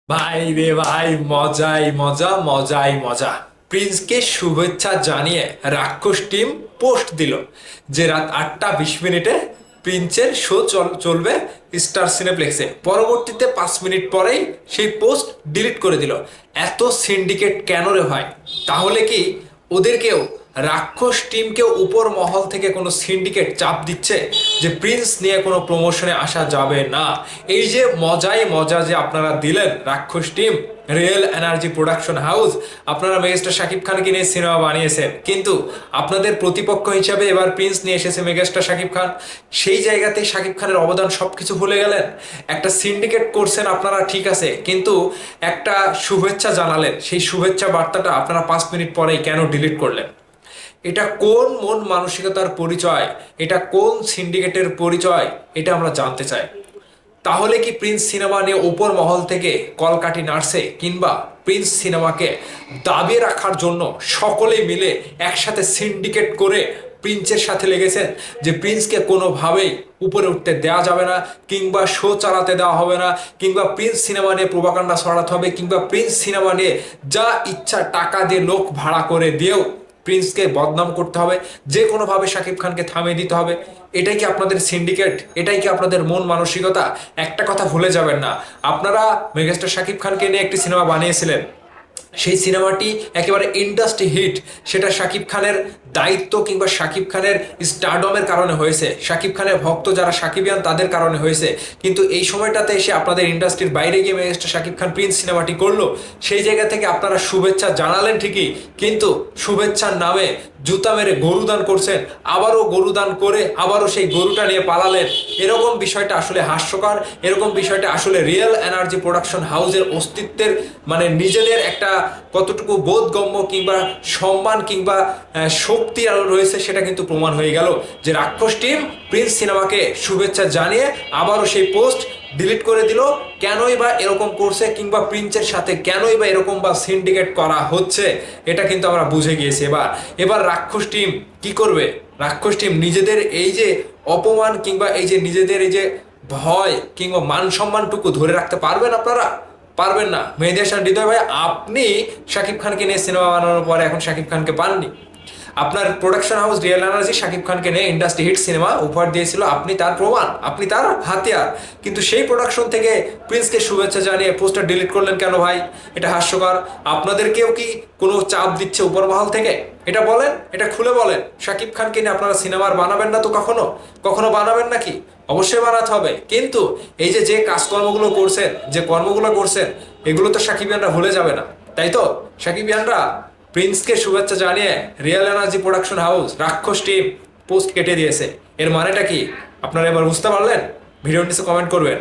ভাই রে ভাই, মজাই মজা মজাই মজা। প্রিন্সকে শুভেচ্ছা জানিয়ে রাক্ষস টিম পোস্ট দিল যে রাত 8টা 20 মিনিটে প্রিন্সের শো চলবে স্টার সিনেপ্লেক্সে। পরবর্তীতে 5 মিনিট পরেই সেই পোস্ট ডিলিট করে দিল। এত সিন্ডিকেট কেন রে ভাই? তাহলে কি ওদেরকেও, রাক্ষস টিমকেও উপর মহল থেকে কোনো সিন্ডিকেট চাপ দিচ্ছে যে প্রিন্স নিয়ে কোনো প্রমোশনে আসা যাবে না? এই যে মজাই মজা যে আপনারা দিলেন রাক্ষস team, real energy production house, আপনারা মেগাস্টার শাকিব খানকে নিয়ে সিনেমা বানিয়েছেন, কিন্তু আপনাদের প্রতিপক্ষ হিসাবে এবার প্রিন্স নিয়ে এসেছে মেগাস্টার শাকিব খান। সেই জায়গাতেই শাকিব খানের অবদান সবকিছু ভুলে গেলেন। একটা সিন্ডিকেট করছেন আপনারা, ঠিক আছে, কিন্তু একটা শুভেচ্ছা জানালেন, সেই শুভেচ্ছা বার্তাটা আপনারা 5 মিনিট পরেই কেন ডিলিট করলেন? এটা কোন মন মানসিকতার পরিচয়? এটা কোন সিন্ডিকেটের পরিচয়? এটা আমরা জানতে চাই। তাহলে কি প্রিন্স সিনেমা নিয়ে উপর মহল থেকে কলকাঠি নাড়ছে, কিংবা প্রিন্স সিনেমাকে দাবিয়ে রাখার জন্য সকলে মিলে একসাথে সিন্ডিকেট করে প্রিন্সের সাথে লেগেছেন যে প্রিন্সকে কোনোভাবেই উপরে উঠতে দেওয়া যাবে না, কিংবা শো চালাতে দেওয়া হবে না, কিংবা প্রিন্স সিনেমা নিয়ে প্রোপাগান্ডা ছড়াতে হবে, কিংবা প্রিন্স সিনেমা নিয়ে যা ইচ্ছা টাকা দিয়ে লোক ভাড়া করে দিয়েও প্রিন্সকে বদনাম করতে হবে, যে কোনোভাবে শাকিব খানকে থামিয়ে দিতে হবে? এটাই কি আপনাদের সিন্ডিকেট? এটাই কি আপনাদের মন মানসিকতা? একটা কথা ভুলে যাবেন না, আপনারা মেগাস্টার শাকিব খানকে নিয়ে একটি সিনেমা বানিয়েছিলেন, সেই সিনেমাটি একেবারে ইন্ডাস্ট্রি হিট। সেটা শাকিব খানের দায়িত্ব কিংবা শাকিব খানের স্টারডমের কারণে হয়েছে, শাকিব খানের ভক্ত যারা শাকিবিয়ান তাদের কারণে হয়েছে। কিন্তু এই সময়টাতে এসে আপনাদের ইন্ডাস্ট্রির বাইরে গিয়ে মেগাস্টার শাকিব খান প্রিন্স সিনেমাটি করলো। সেই জায়গা থেকে আপনারা শুভেচ্ছা জানালেন ঠিকই, কিন্তু শুভেচ্ছার নামে জুতা মেরে গরু দান করছেন, আবারও গরু দান করে আবারও সেই গরুটা নিয়ে পালালেন। এরকম বিষয়টা আসলে হাস্যকর। এরকম বিষয়টা আসলে রিয়েল এনার্জি প্রোডাকশন হাউসের অস্তিত্বের, মানে নিজেদের একটা কতটুকু বোধগম্য কিংবা সম্মান কিংবা শক্তি আরো রয়েছে সেটা কিন্তু প্রমাণ হয়ে গেল যে রাক্ষস টিম প্রিন্স সিনেমাকে শুভেচ্ছা জানিয়ে আবারও সেই পোস্ট ডিলিট করে দিল। কেনই বা এরকম করছে, কিংবা প্রিন্সের সাথে কেনই বা এরকম বা সিন্ডিকেট করা হচ্ছে, এটা কিন্তু আমরা বুঝে গিয়েছি। এবার এবার রাক্ষস টিম কি করবে? রাক্ষস টিম নিজেদের এই যে অপমান কিংবা এই যে নিজেদের এই যে ভয় কিংবা মান সম্মানটুকু ধরে রাখতে পারবেন আপনারা? পারবেন না। মেহেদী হাসান হৃদয় ভাই, আপনি শাকিব খানকে নিয়ে সিনেমা বানানোর পরে এখন শাকিব খানকে পাননি। আপনার production house real energy Shakib খানকে নিয়ে ইন্ডাস্ট্রি হিট সিনেমা উপহার দিয়েছিল, আপনি তার প্রমাণ, আপনি তার হাতিয়ার। কিন্তু সেই প্রোডাকশন থেকে প্রিন্সকে শুভেচ্ছা জানিয়ে পোস্টার ডিলিট করলেন কেন ভাই? এটা হাস্যকর। আপনাদেরকেও কি কোনো চাপ দিচ্ছে উপরমহল থেকে? এটা বলেন, এটা খুলে বলেন। শাকিব খানকে নিয়ে আপনারা সিনেমার বানাবেন না তো? কখনো কখনো বানাবেন নাকি? অবশ্যই বানাতে হবে, কিন্তু এই যে যে কাজকর্মগুলো করছেন, যে কর্মগুলো করছেন, এগুলো তো সাকিবিয়ানরা ভুলে যাবে না, তাই তো? সাকিবিয়ানরা প্রিন্সকে শুভেচ্ছা জানিয়ে রিয়েল এনার্জি প্রোডাকশন হাউস রাক্ষস টিম পোস্ট কেটে দিয়েছে। এর মানেটা কি আপনারা এবার বুঝতে পারলেন? ভিডিও নিচে কমেন্ট করবেন।